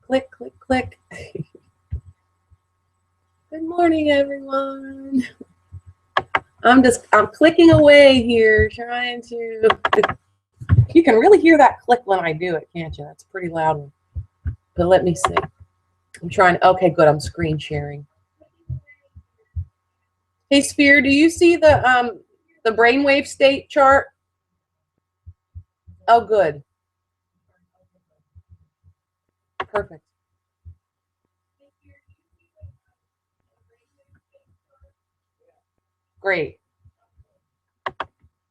Click, click, click. Good morning, everyone. I'm clicking away here, trying to. You can really hear that click when I do it, can't you? That's a pretty loud one. But let me see. I'm trying. Okay, good. I'm screen sharing. Hey, Sphere, do you see the brainwave state chart? Oh, good. Perfect. Great.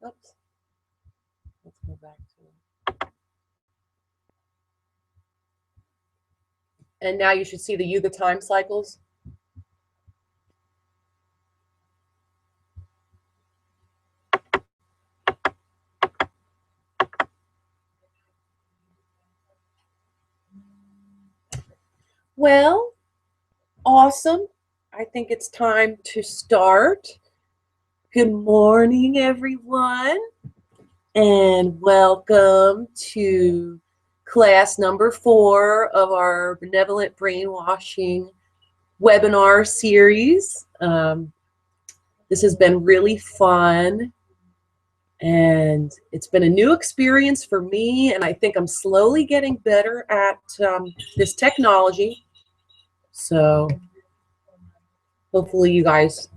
Oops. Let's go back to it. And now you should see the Yuga time cycles. Well, awesome. I think it's time to start. Good morning, everyone, and welcome to class number 4 of our Benevolent Brainwashing webinar series. This has been really fun, and it's been a new experience for me, and I think I'm slowly getting better at this technology. So hopefully you guys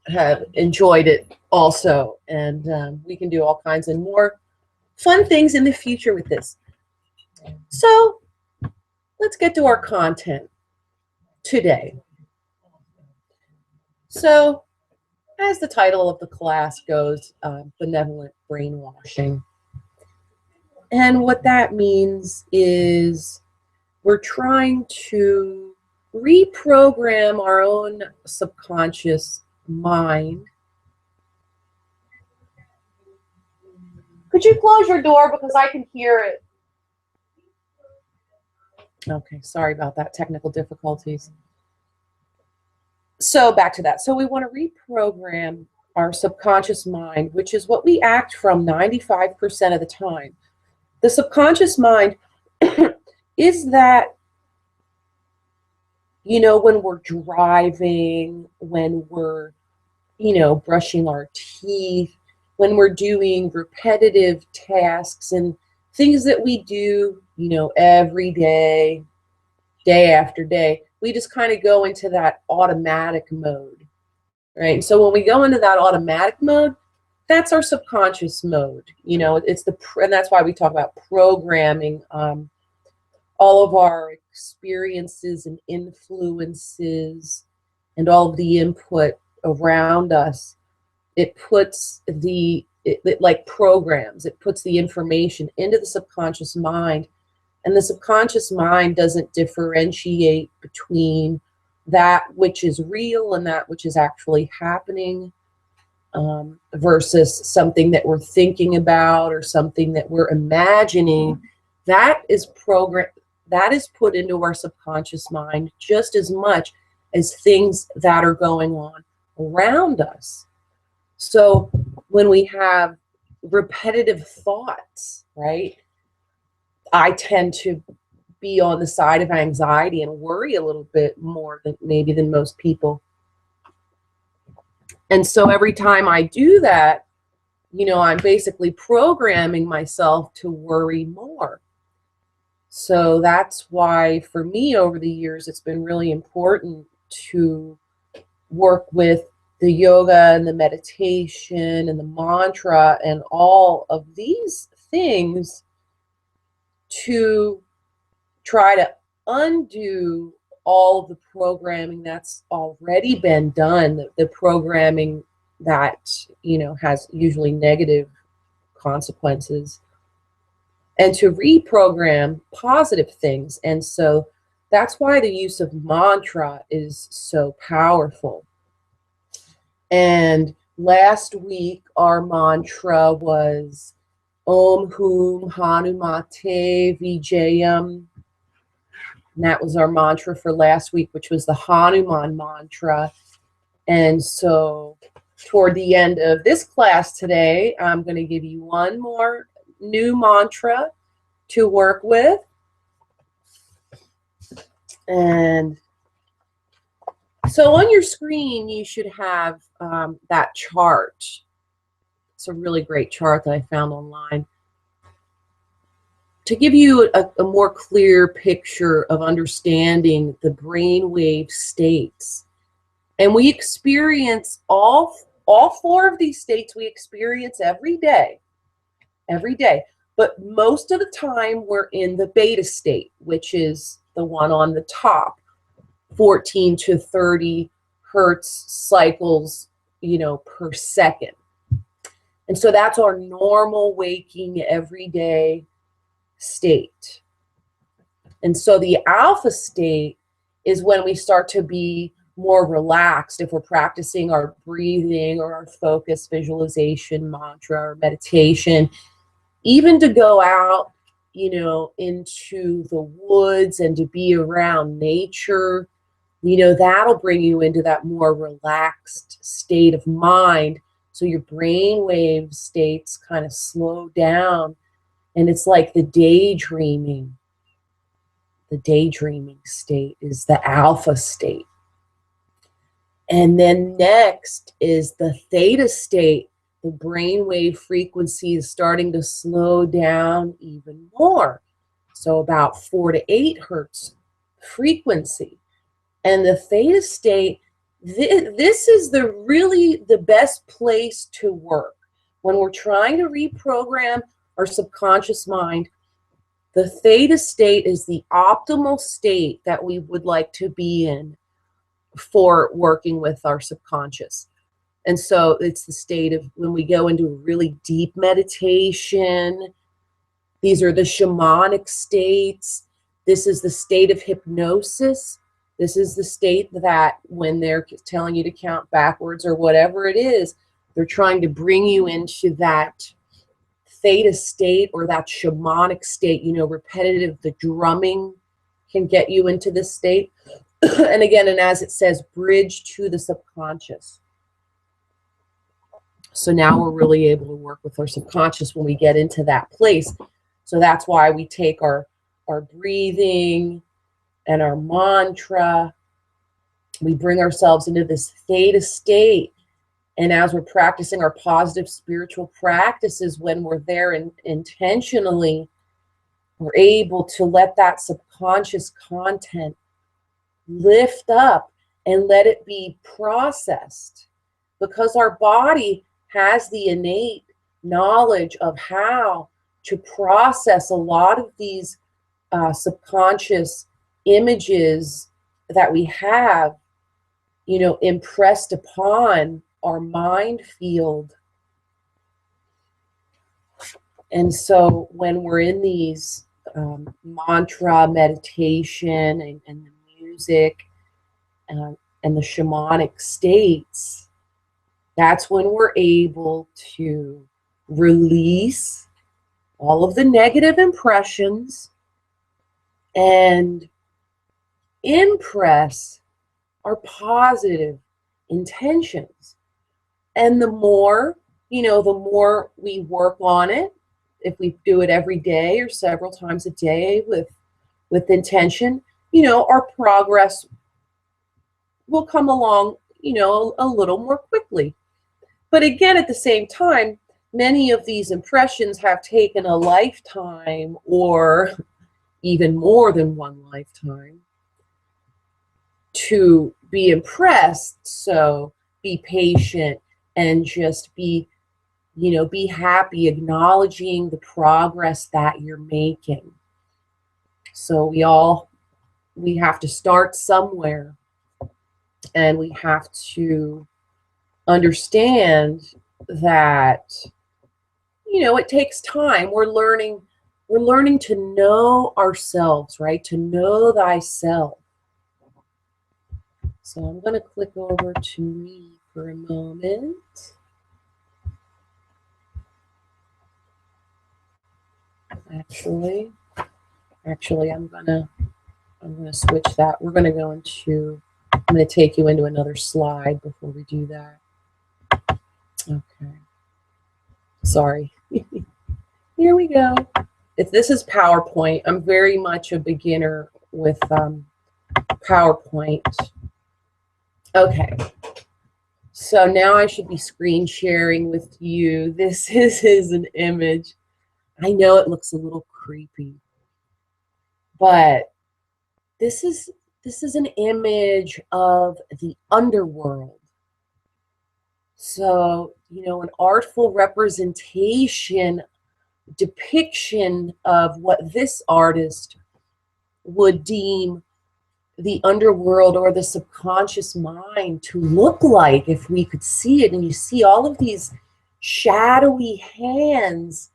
have enjoyed it also, and we can do all kinds of more fun things in the future with this. So let's get to our content today. So as the title of the class goes, Benevolent Brainwashing. And what that means is we're trying to reprogram our own subconscious mind. Could you close your door because I can hear it? Okay, sorry about that, technical difficulties. So back to that. So we want to reprogram our subconscious mind, which is what we act from 95% of the time. The subconscious mind is that, you know, when we're driving, when we're, you know, brushing our teeth, when we're doing repetitive tasks and things that we do, you know, every day, day after day, we just kind of go into that automatic mode, right? And so when we go into that automatic mode, that's our subconscious mode. You know, it's and that's why we talk about programming all of our experiences and influences and all of the input around us. It puts it like programs, it puts the information into the subconscious mind, and the subconscious mind doesn't differentiate between that which is real and that which is actually happening, versus something that we're thinking about or something that we're imagining. That is put into our subconscious mind just as much as things that are going on around us. So when we have repetitive thoughts, right, I tend to be on the side of anxiety and worry a little bit more than most people. And so every time I do that, you know, I'm basically programming myself to worry more. So that's why for me over the years, it's been really important to work with the yoga and the meditation and the mantra and all of these things to try to undo all of the programming that's already been done, the programming that, you know, has usually negative consequences, and to reprogram positive things. And so that's why the use of mantra is so powerful. And Last week, our mantra was Om Hum Hanumate Vijayam. And that was our mantra for last week, which was the Hanuman mantra. And so toward the end of this class today, I'm going to give you one more new mantra to work with. And so on your screen, you should have that chart. It's a really great chart that I found online to give you a more clear picture of understanding the brainwave states. And we experience all four of these states we experience every day. But most of the time we're in the beta state, which is the one on the top, 14 to 30 hertz cycles, per second. And so that's our normal waking everyday state. And so the alpha state is when we start to be more relaxed if we're practicing our breathing or our focus visualization mantra or meditation, even to go out, into the woods and to be around nature, that'll bring you into that more relaxed state of mind. So your brainwave states kind of slow down, and it's like the daydreaming. The daydreaming state is the alpha state. And then next is the theta state. The brainwave frequency is starting to slow down even more. So about 4 to 8 hertz frequency. And the theta state, this is really the best place to work. When we're trying to reprogram our subconscious mind, the theta state is the optimal state that we would like to be in for working with our subconscious. And so it's the state of when we go into really deep meditation. These are the shamanic states. This is the state of hypnosis. This is the state that when they're telling you to count backwards or whatever it is, they're trying to bring you into that theta state or that shamanic state, repetitive, the drumming can get you into this state. And again, and as it says, bridge to the subconscious. So now we're really able to work with our subconscious when we get into that place. So that's why we take our breathing and our mantra. We bring ourselves into this theta state. And as we're practicing our positive spiritual practices, when we're there intentionally, we're able to let that subconscious content lift up and let it be processed, because our body has the innate knowledge of how to process a lot of these subconscious images that we have, impressed upon our mind field. And so when we're in these mantra meditation and the music and the shamanic states, that's when we're able to release all of the negative impressions and impress our positive intentions. And the more we work on it, if we do it every day or several times a day with intention, our progress will come along, a little more quickly. But again, at the same time, many of these impressions have taken a lifetime or even more than one lifetime to be impressed. So be patient and just be happy, acknowledging the progress that you're making. So we have to start somewhere, and we have to understand that, it takes time. We're learning to know ourselves, right? To know thyself. So I'm going to click over to me for a moment. Actually, I'm gonna switch that. We're gonna go into. I'm gonna take you into another slide before we do that. Okay. Sorry. Here we go. If this is PowerPoint, I'm very much a beginner with PowerPoint. Okay. So now I should be screen sharing with you. This is an image. I know it looks a little creepy, but this is an image of the underworld. So, you know, an artful representation, depiction of what this artist would deem the underworld or the subconscious mind to look like if we could see it. And you see all of these shadowy hands.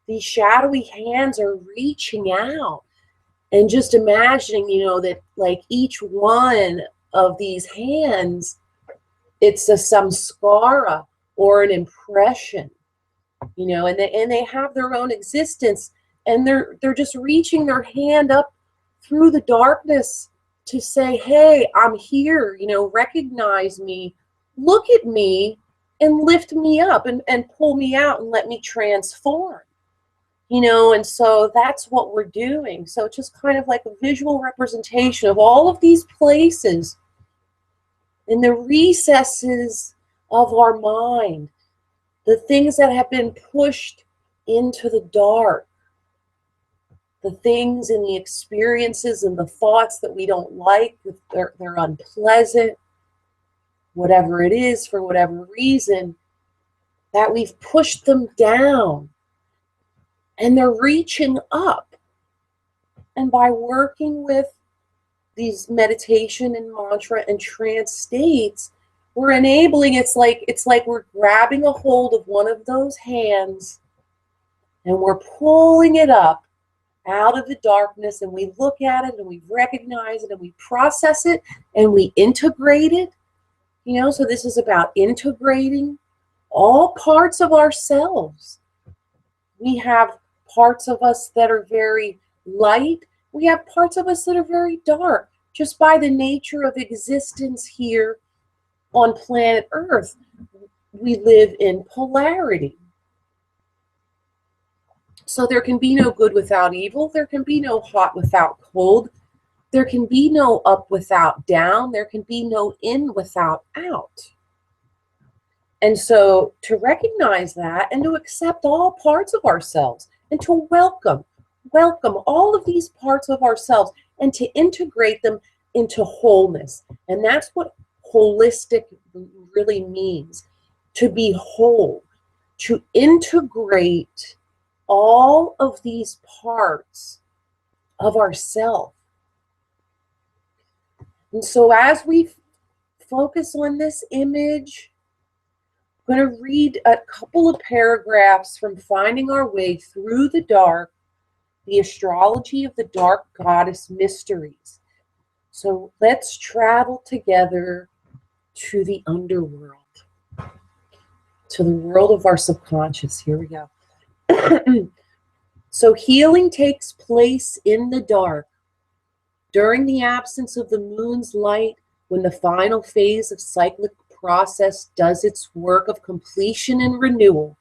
These shadowy hands are reaching out. And just imagining, you know, that like each one of these hands, it's a samskara or an impression, you know, and they have their own existence, and they're just reaching their hand up through the darkness to say, hey, I'm here, you know, recognize me, look at me, and lift me up and pull me out and let me transform. You know, and so that's what we're doing. So it's just kind of like a visual representation of all of these places in the recesses of our mind, the things that have been pushed into the dark, the things and the experiences and the thoughts that we don't like, they're unpleasant, whatever it is, for whatever reason, that we've pushed them down. And they're reaching up. And by working with these meditation and mantra and trance states, we're enabling, it's like we're grabbing a hold of one of those hands and we're pulling it up out of the darkness, and we look at it and we recognize it and we process it and we integrate it. You know, so this is about integrating all parts of ourselves. We have parts of us that are very light. We have parts of us that are very dark, just by the nature of existence here on planet Earth. We live in polarity. So there can be no good without evil. There can be no hot without cold. There can be no up without down. There can be no in without out. And so to recognize that and to accept all parts of ourselves and to welcome all of these parts of ourselves and to integrate them into wholeness. And that's what holistic really means, to be whole, to integrate all of these parts of ourself. And so as we focus on this image, I'm going to read a couple of paragraphs from Finding Our Way Through the Dark, the Astrology of the Dark Goddess Mysteries. So let's travel together to the underworld, to the world of our subconscious. Here we go. So healing takes place in the dark, during the absence of the moon's light, when the final phase of cyclic process does its work of completion and renewal.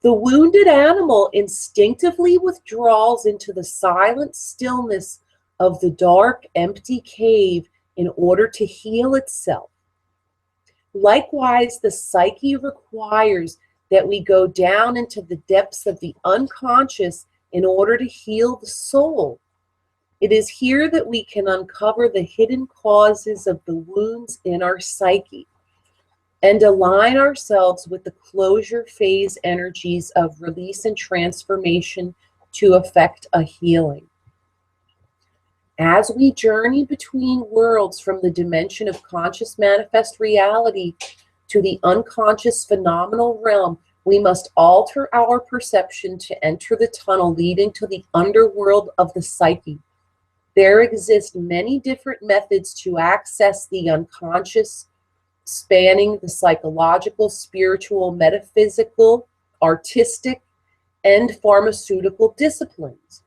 The wounded animal instinctively withdraws into the silent stillness of the dark, empty cave in order to heal itself. Likewise, the psyche requires that we go down into the depths of the unconscious in order to heal the soul. It is here that we can uncover the hidden causes of the wounds in our psyche and align ourselves with the closure phase energies of release and transformation to effect a healing. As we journey between worlds from the dimension of conscious manifest reality to the unconscious phenomenal realm, we must alter our perception to enter the tunnel leading to the underworld of the psyche. There exist many different methods to access the unconscious, spanning the psychological, spiritual, metaphysical, artistic, and pharmaceutical disciplines.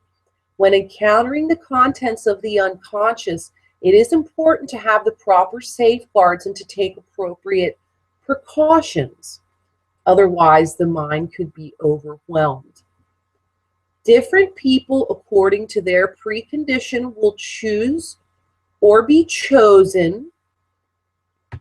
When encountering the contents of the unconscious, it is important to have the proper safeguards and to take appropriate precautions. Otherwise, the mind could be overwhelmed. Different people, according to their precondition, will choose or be chosen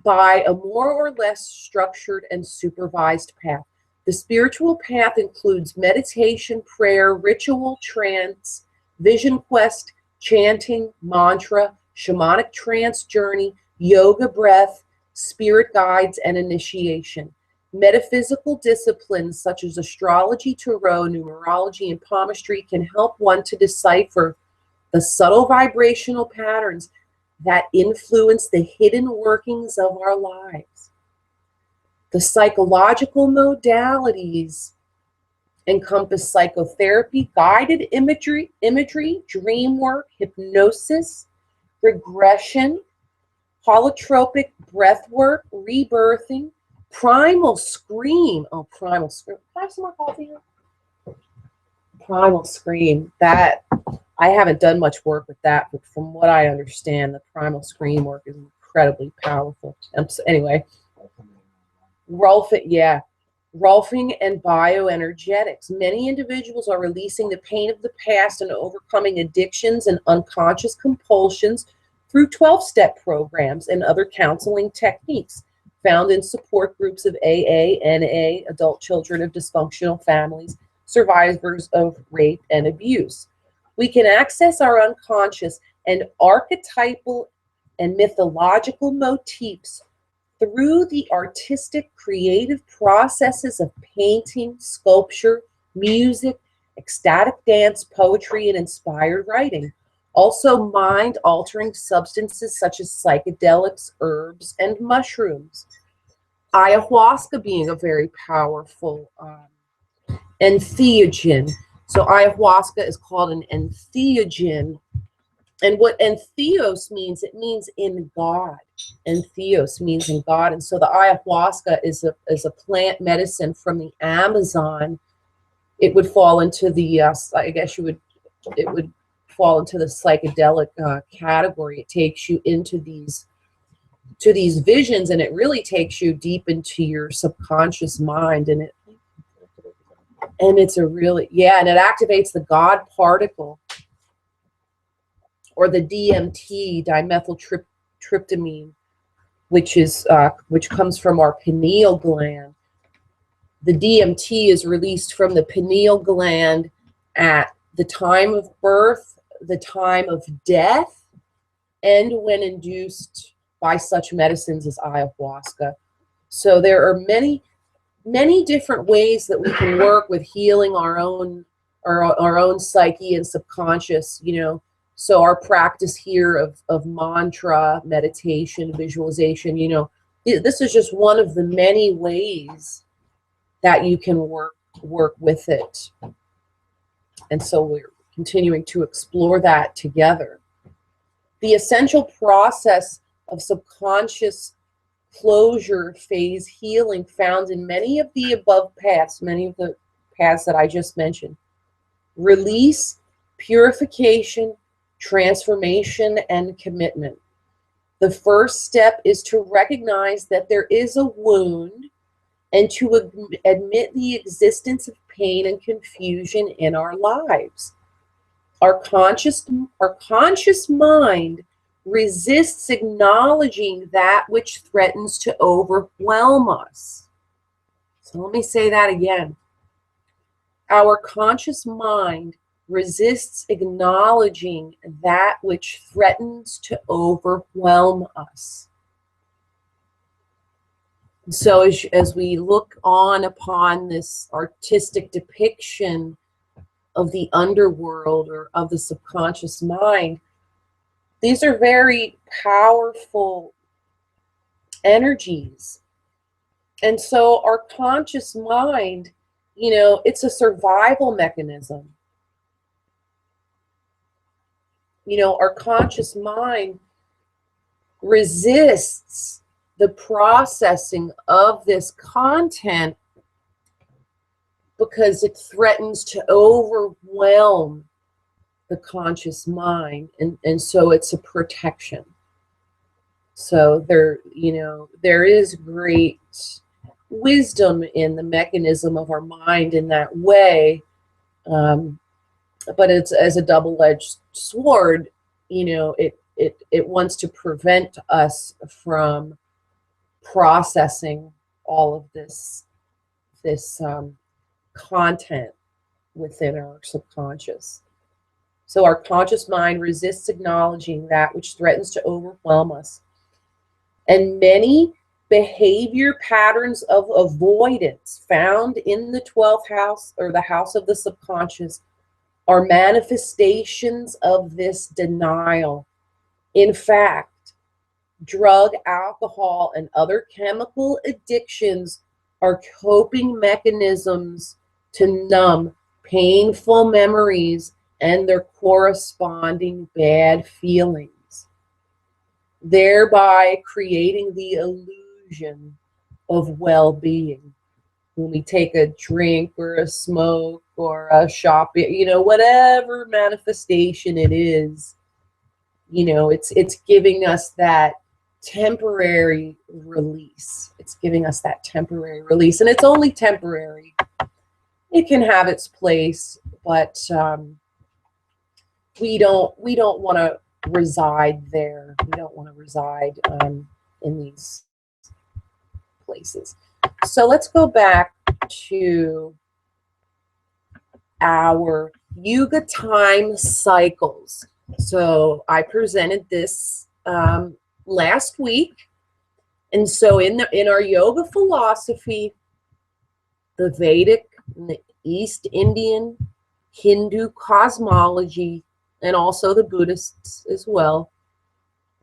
by a more or less structured and supervised path. The spiritual path includes meditation, prayer, ritual, trance, vision quest, chanting, mantra, shamanic trance journey, yoga, breath, spirit guides, and initiation. Metaphysical disciplines such as astrology, tarot, numerology, and palmistry can help one to decipher the subtle vibrational patterns that influence the hidden workings of our lives. The psychological modalities encompass psychotherapy, guided imagery, dream work, hypnosis, regression, holotropic breath work, rebirthing, primal scream. Oh, primal scream. Can I have some more coffee here? Primal scream. That, I haven't done much work with that, but from what I understand, the primal scream work is incredibly powerful. Anyway, Rolfing and bioenergetics. Many individuals are releasing the pain of the past and overcoming addictions and unconscious compulsions through 12-step programs and other counseling techniques found in support groups of AA, NA, adult children of dysfunctional families, survivors of rape and abuse. We can access our unconscious and archetypal and mythological motifs through the artistic, creative processes of painting, sculpture, music, ecstatic dance, poetry, and inspired writing. Also, mind-altering substances such as psychedelics, herbs, and mushrooms. Ayahuasca being a very powerful entheogen. So ayahuasca is called an entheogen. And what entheos means, it means in God. Entheos means in God. And so the ayahuasca is a plant medicine from the Amazon. It would fall into the, I guess it would fall into the psychedelic category. It takes you into these visions, and it really takes you deep into your subconscious mind. And it's a really, and it activates the God particle, or the DMT, dimethyltryptamine, which comes from our pineal gland. The DMT is released from the pineal gland at the time of birth, the time of death, and when induced by such medicines as ayahuasca. So there are many, many different ways that we can work with healing our own psyche and subconscious, So our practice here of mantra, meditation, visualization, this is just one of the many ways that you can work with it. And so we're continuing to explore that together. The essential process of subconscious closure phase healing found in many of the above paths, many of the paths that I just mentioned. Release, purification, transformation, and commitment. The first step is to recognize that there is a wound and to admit the existence of pain and confusion in our lives. Our conscious mind resists acknowledging that which threatens to overwhelm us. So let me say that again. Our conscious mind resists acknowledging that which threatens to overwhelm us. So as we look on upon this artistic depiction of the underworld or of the subconscious mind, these are very powerful energies. And so our conscious mind, it's a survival mechanism. Our conscious mind resists the processing of this content because it threatens to overwhelm the conscious mind, and so it's a protection. So there, there is great wisdom in the mechanism of our mind in that way, but it's as a double-edged sword. It wants to prevent us from processing all of this content within our subconscious. So our conscious mind resists acknowledging that which threatens to overwhelm us. And many behavior patterns of avoidance found in the 12th house, or the house of the subconscious, are manifestations of this denial. In fact, drug, alcohol, and other chemical addictions are coping mechanisms to numb painful memories and their corresponding bad feelings, thereby creating the illusion of well-being. When we take a drink or a smoke or a shopping, whatever manifestation it is, it's giving us that temporary release. It's giving us that temporary release, and it's only temporary. It can have its place, but we don't want to reside there. We don't want to reside in these places. So let's go back to our Yuga time cycles. So I presented this last week, and so in our yoga philosophy, the Vedic and the East Indian, Hindu cosmology, and also the Buddhists as well,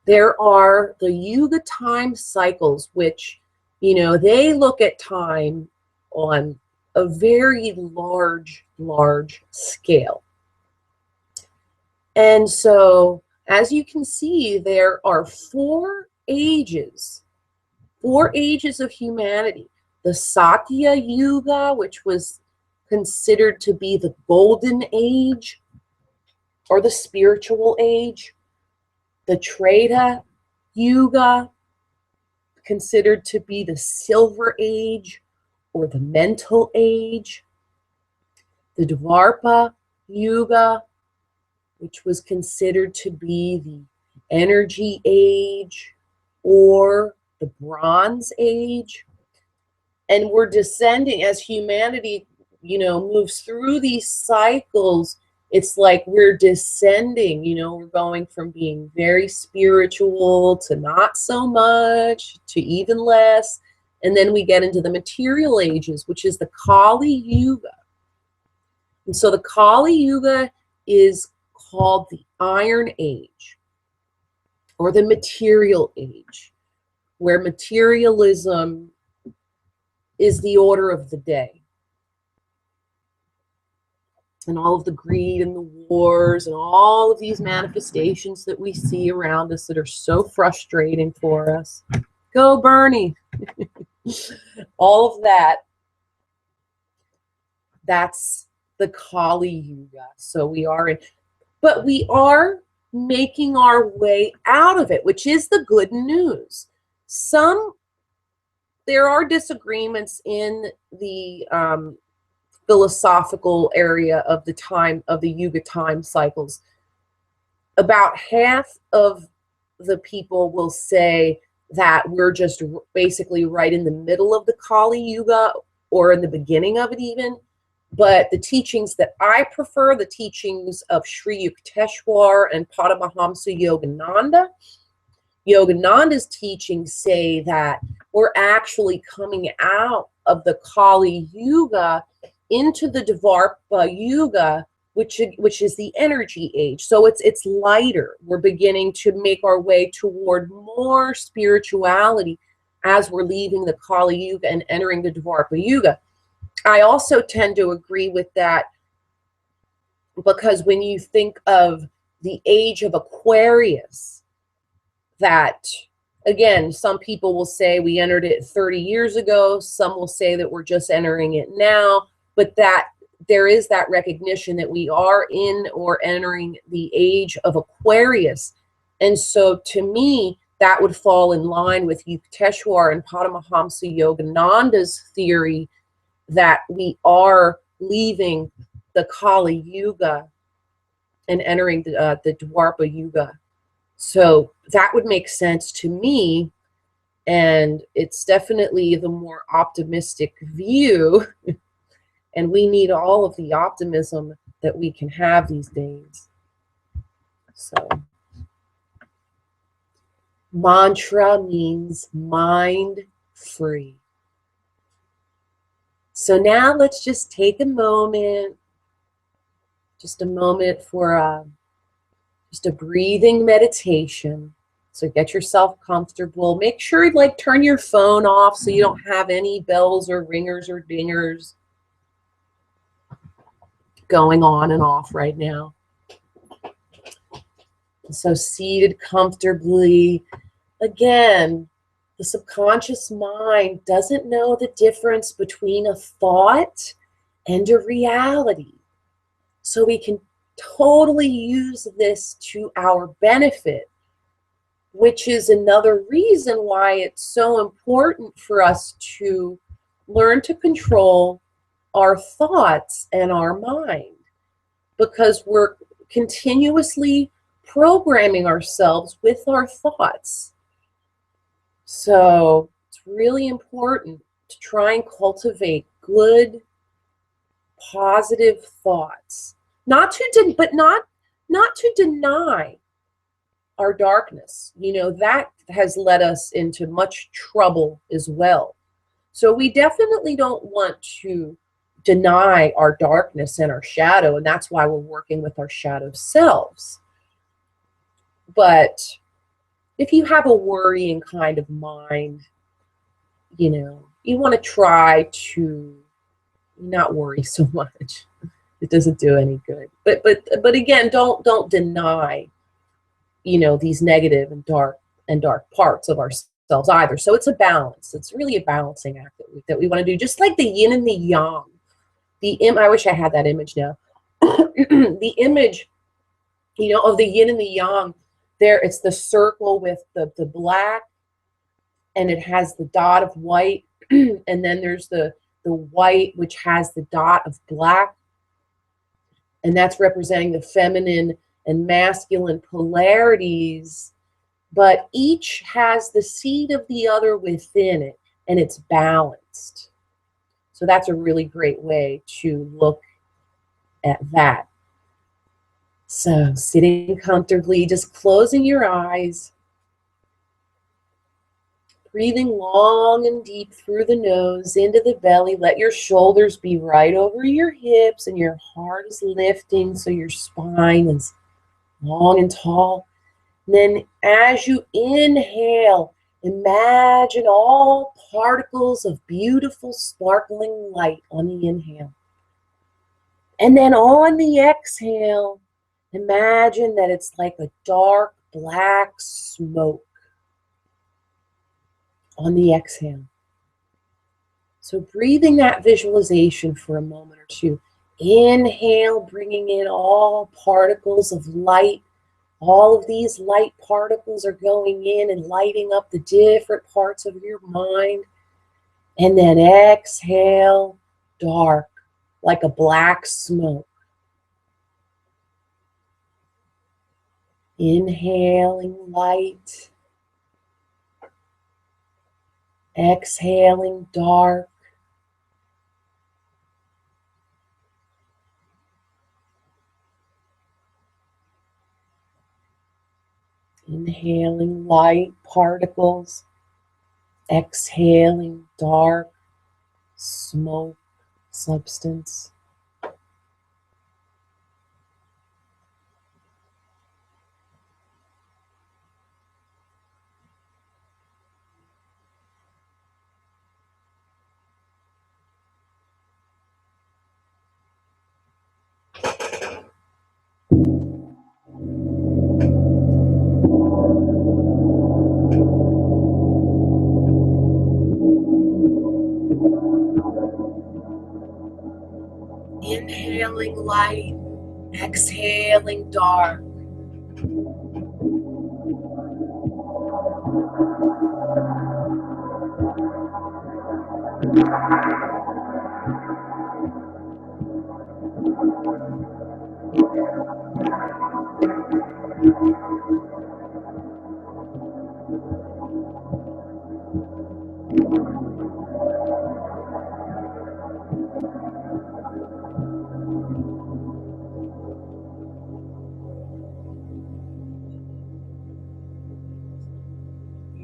there are the Yuga time cycles, which, they look at time on a very large scale. And so, as you can see, there are four ages of humanity. The Satya Yuga, which was considered to be the golden age, or the spiritual age. The Treta Yuga, considered to be the silver age, or the mental age. The Dvarpa Yuga, which was considered to be the energy age, or the Bronze Age. And we're descending as humanity, moves through these cycles. It's like we're descending, we're going from being very spiritual to not so much, to even less. And then we get into the material ages, which is the Kali Yuga. And so the Kali Yuga is called the Iron Age, or the material age, where materialism is the order of the day. And all of the greed and the wars and all of these manifestations that we see around us that are so frustrating for us. Go Bernie! All of that, that's the Kali Yuga. So we are in, but we are making our way out of it, which is the good news. There are disagreements in the philosophical area of the time of the Yuga time cycles. About half of the people will say that we're just basically right in the middle of the Kali Yuga, or in the beginning of it even. But the teachings that I prefer, the teachings of Sri Yukteswar and Paramahamsa Yogananda's teachings say that we're actually coming out of the Kali Yuga into the Dvarpa Yuga, which is the energy age. So it's lighter. We're beginning to make our way toward more spirituality as we're leaving the Kali Yuga and entering the Dvarpa Yuga. I also tend to agree with that, because when you think of the age of Aquarius, that, again, some people will say we entered it 30 years ago. Some will say that we're just entering it now. but that there is that recognition that we are in or entering the age of Aquarius. And so to me, that would fall in line with Yukteswar and Paramahamsa Yogananda's theory that we are leaving the Kali Yuga and entering the Dwapara Yuga. So that would make sense to me, and it's definitely the more optimistic view, and we need all of the optimism that we can have these days. So mantra means mind free. So now let's just take a moment, just a moment for just a breathing meditation. So get yourself comfortable. Make sure, like, turn your phone off so you don't have any bells or ringers or dingers going on and off right now. So seated comfortably. Again, the subconscious mind doesn't know the difference between a thought and a reality. So we can totally use this to our benefit, which is another reason why it's so important for us to learn to control our thoughts and our mind, because we're continuously programming ourselves with our thoughts. So it's really important to try and cultivate good, positive thoughts. Not to deny our darkness. You know, that has led us into much trouble as well. So we definitely don't want to deny our darkness and our shadow, and that's why we're working with our shadow selves. But if you have a worrying kind of mind, you know, you want to try to not worry so much. It doesn't do any good. But again, don't deny, you know, these negative and dark parts of ourselves either. So it's a balance. It's really a balancing act that we want to do, just like the yin and the yang. I wish I had that image now. The image, you know, of the yin and the yang. There, it's the circle with the black, and it has the dot of white, and then there's the white, which has the dot of black, and that's representing the feminine and masculine polarities, but each has the seed of the other within it, and it's balanced. So that's a really great way to look at that. So sitting comfortably, just closing your eyes, breathing long and deep through the nose into the belly. Let your shoulders be right over your hips, and your heart is lifting, so your spine is long and tall. And then as you inhale, imagine all particles of beautiful sparkling light on the inhale. And then on the exhale, imagine that it's like a dark black smoke on the exhale. So breathing that visualization for a moment or two. Inhale, bringing in all particles of light. All of these light particles are going in and lighting up the different parts of your mind. And then exhale, dark, like a black smoke. Inhaling light. Exhaling dark. Inhaling light particles. Exhaling dark smoke substance. Inhaling light, exhaling dark.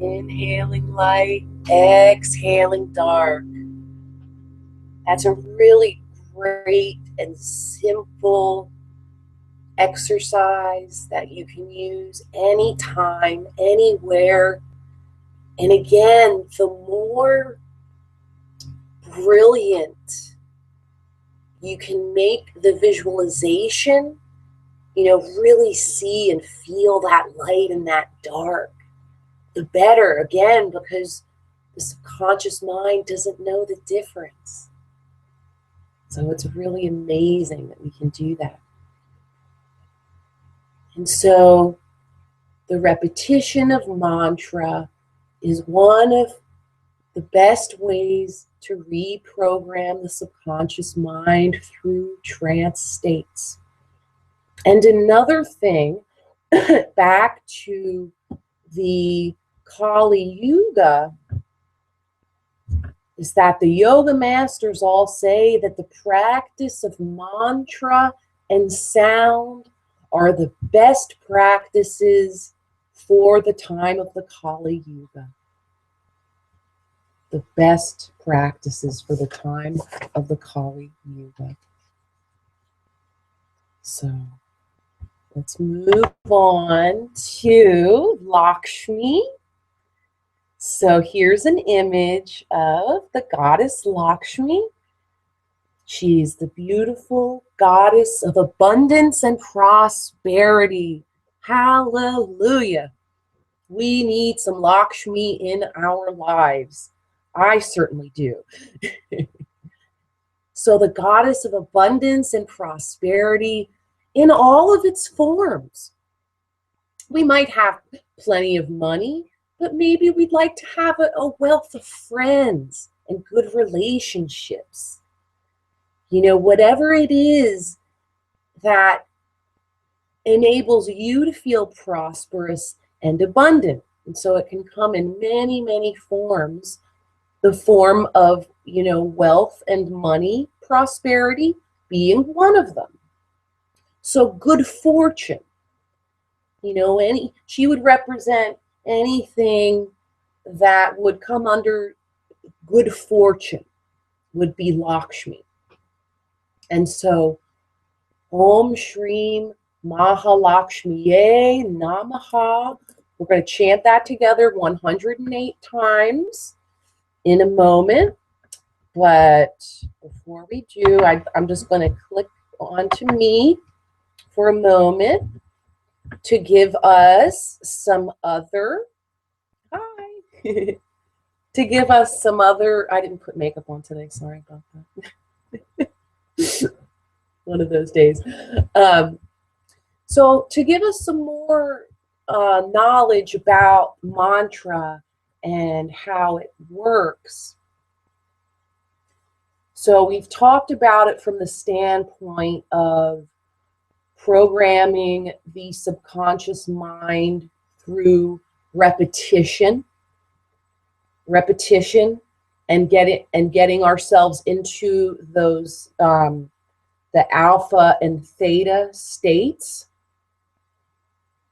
Inhaling light, exhaling dark. That's a really great and simple exercise that you can use anytime, anywhere. And again, the more brilliant you can make the visualization, really see and feel that light and that dark, the better, again, because the subconscious mind doesn't know the difference. So it's really amazing that we can do that. And so the repetition of mantra is one of the best ways to reprogram the subconscious mind through trance states. And another thing, back to the Kali Yuga, is that the yoga masters all say that the practice of mantra and sound are the best practices for the time of the Kali Yuga. The best practices for the time of the Kali Yuga. So let's move on to Lakshmi. So here's an image of the goddess Lakshmi. She's the beautiful goddess of abundance and prosperity. Hallelujah. We need some Lakshmi in our lives. I certainly do. So the goddess of abundance and prosperity in all of its forms. We might have plenty of money, but maybe we'd like to have a wealth of friends and good relationships. Whatever it is that enables you to feel prosperous and abundant. And so it can come in many, many forms. The form of, wealth and money, prosperity being one of them. So good fortune, she would represent anything that would come under good fortune would be Lakshmi. And so, Om Shreem Mahalakshmiye Namaha. We're going to chant that together 108 times in a moment. But before we do, I'm just going to click onto me for a moment to give us some other, to give us some other, I didn't put makeup on today, sorry about that. One of those days. So to give us some more knowledge about mantra and how it works. So we've talked about it from the standpoint of programming the subconscious mind through repetition, and getting ourselves into those the alpha and theta states.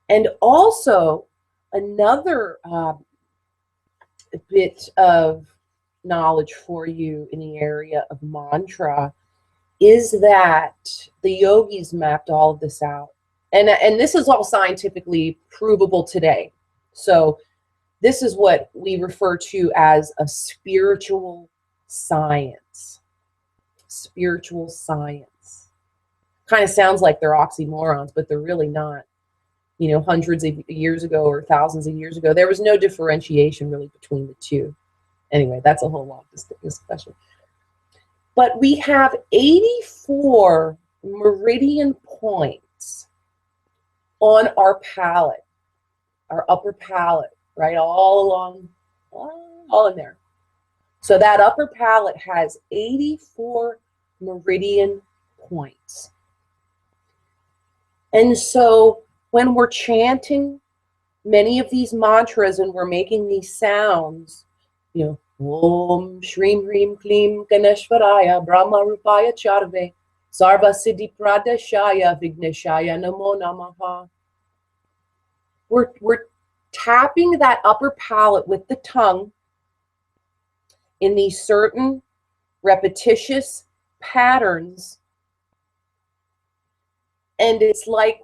And also another bit of knowledge for you in the area of mantra is that the yogis mapped all of this out. And this is all scientifically provable today. So this is what we refer to as a spiritual science. Spiritual science. Kind of sounds like they're oxymorons, but they're really not. Hundreds of years ago or thousands of years ago, there was no differentiation really between the two. Anyway, that's a whole long discussion. But we have 84 meridian points on our palate, our upper palate, right? All along, all in there. So that upper palate has 84 meridian points. And so when we're chanting many of these mantras and we're making these sounds, you know, Om Shrim Hrim Klim Ganeshwaraya Brahma Rupaya Charve Sarva Siddhi Pradeshaya Vigneshaya Namo Namaha. We're tapping that upper palate with the tongue in these certain repetitious patterns. And it's like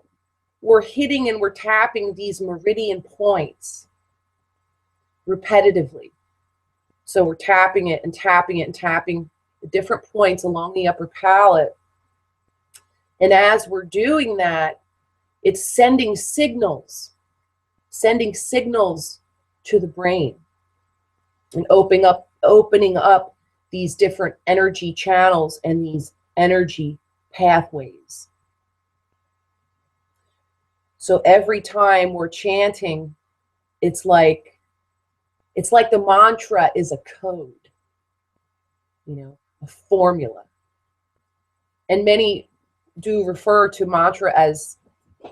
we're hitting and we're tapping these meridian points repetitively. So we're tapping it and tapping it and tapping the different points along the upper palate. And as we're doing that, it's sending signals to the brain and opening up these different energy channels and these energy pathways. So every time we're chanting, it's like the mantra is a code, you know, a formula. And many do refer to mantra as,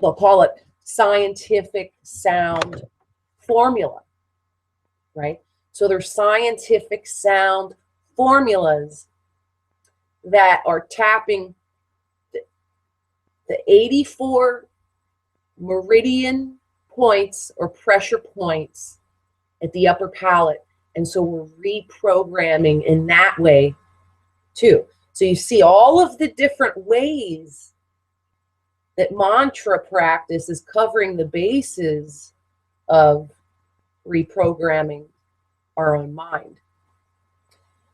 they'll call it scientific sound formula, right? So there's scientific sound formulas that are tapping the 84 meridian points or pressure points at the upper palate. And so we're reprogramming in that way too. So you see all of the different ways that mantra practice is covering the bases of reprogramming our own mind.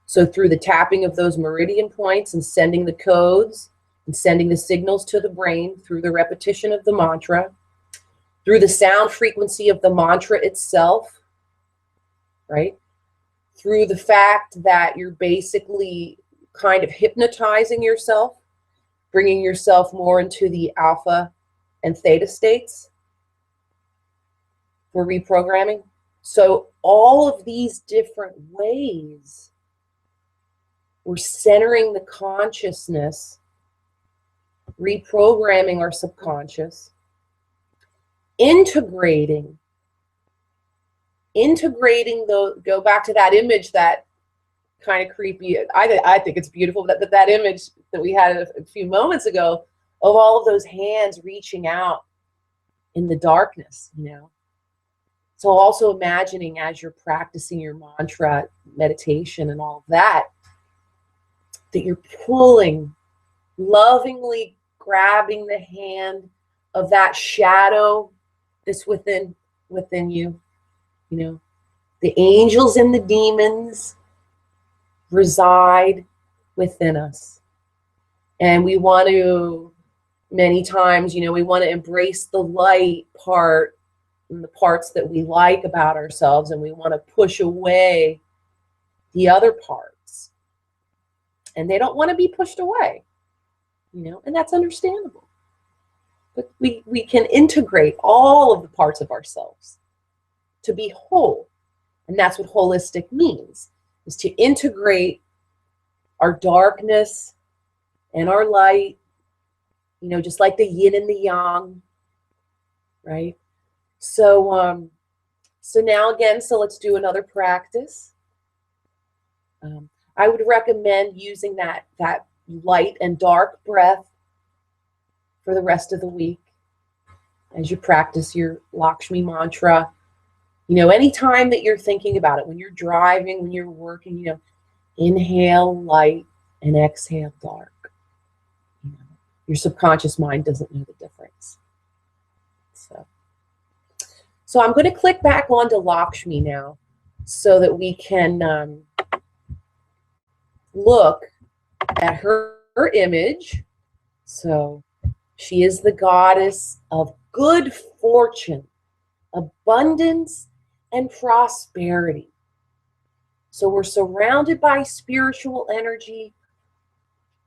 So through the tapping of those meridian points and sending the codes and sending the signals to the brain through the repetition of the mantra, through the sound frequency of the mantra itself, right? Through the fact that you're basically kind of hypnotizing yourself, bringing yourself more into the alpha and theta states for reprogramming. So all of these different ways, we're centering the consciousness, reprogramming our subconscious, integrating go back to that image, that kind of creepy, I think it's beautiful, that image that we had a few moments ago of all of those hands reaching out in the darkness, you know. So also imagining as you're practicing your mantra meditation and all of that, that you're pulling, lovingly grabbing the hand of that shadow that's within you. You know, the angels and the demons reside within us. And we want to, many times, you know, we want to embrace the light part and the parts that we like about ourselves, and we want to push away the other parts. And they don't want to be pushed away, you know, and that's understandable. But we can integrate all of the parts of ourselves to be whole. And that's what holistic means, is to integrate our darkness and our light, you know, just like the yin and the yang, right? So, so now again, so let's do another practice. I would recommend using that light and dark breath for the rest of the week as you practice your Lakshmi mantra. You know, anytime that you're thinking about it, when you're driving, when you're working, you know, inhale light and exhale dark. You know, your subconscious mind doesn't know the difference. So I'm going to click back onto Lakshmi now so that we can look at her image. So she is the goddess of good fortune, abundance, and prosperity. So we're surrounded by spiritual energy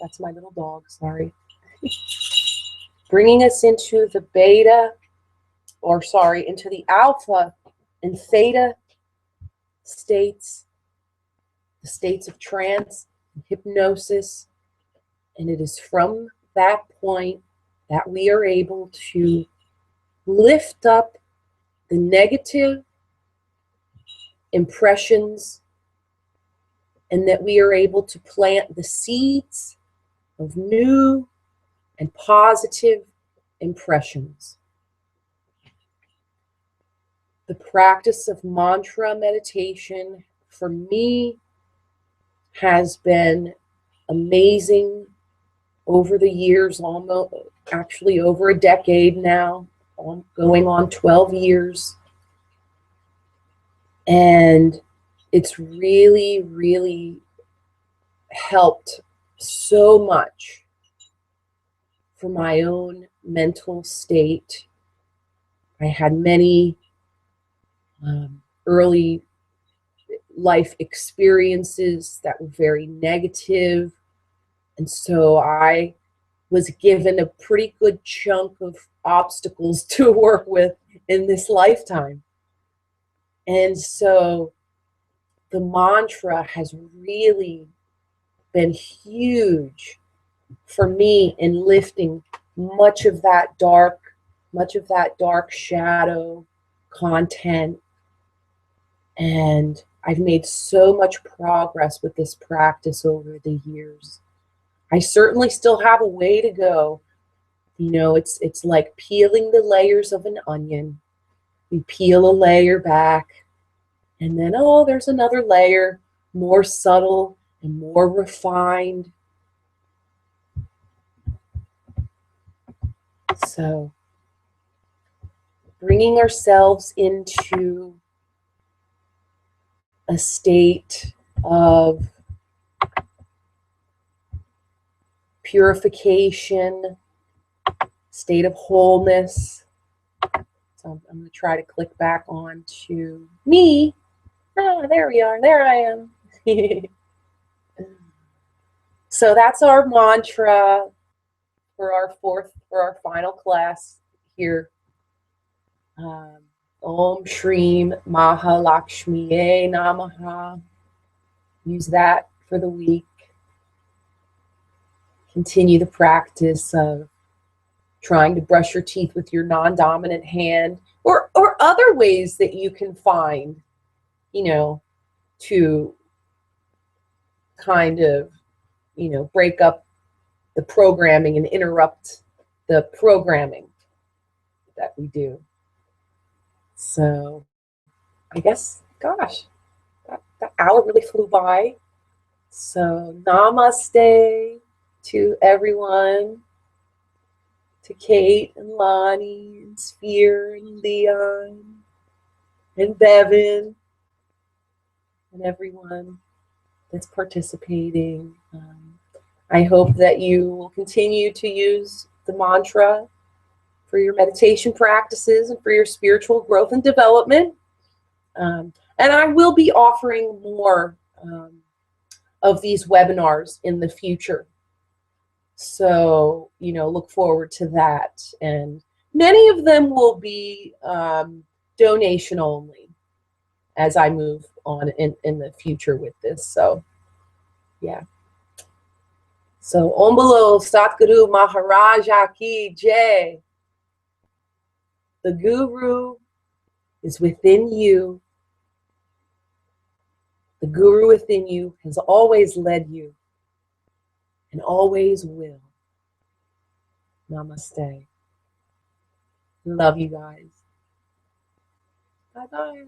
That's my little dog, sorry. Bringing us into the beta, or sorry, into the alpha and theta states, the states of trance, hypnosis, and it is from that point that we are able to lift up the negative impressions, and that we are able to plant the seeds of new and positive impressions. The practice of mantra meditation for me has been amazing over the years, almost actually over a decade now, going on 12 years. And it's really, really helped so much for my own mental state. I had many early life experiences that were very negative, and so I was given a pretty good chunk of obstacles to work with in this lifetime. And so the mantra has really been huge for me in lifting much of that dark shadow content. And I've made so much progress with this practice over the years. I certainly still have a way to go. You know, it's like peeling the layers of an onion. We peel a layer back, and then, oh, there's another layer, more subtle and more refined. So, bringing ourselves into a state of purification, state of wholeness. So I'm going to try to click back on to me. Ah, there we are. There I am. So that's our mantra for our final class here. Om Shreem Mahalakshmiye Namaha. Use that for the week. Continue the practice of trying to brush your teeth with your non-dominant hand, or other ways that you can find, you know, to kind of, you know, break up the programming and interrupt the programming that we do. So I guess, gosh, that hour really flew by. So namaste to everyone, to Kate and Lonnie and Sphere and Leon and Bevan and everyone that's participating. I hope that you will continue to use the mantra for your meditation practices and for your spiritual growth and development. And I will be offering more of these webinars in the future. So, you know, look forward to that. And many of them will be donation only as I move on in the future with this. So, yeah. So, Om Bolo Satguru Maharaja Ki Jai. The Guru is within you. The Guru within you has always led you and always will. Namaste. Love you guys. Bye-bye.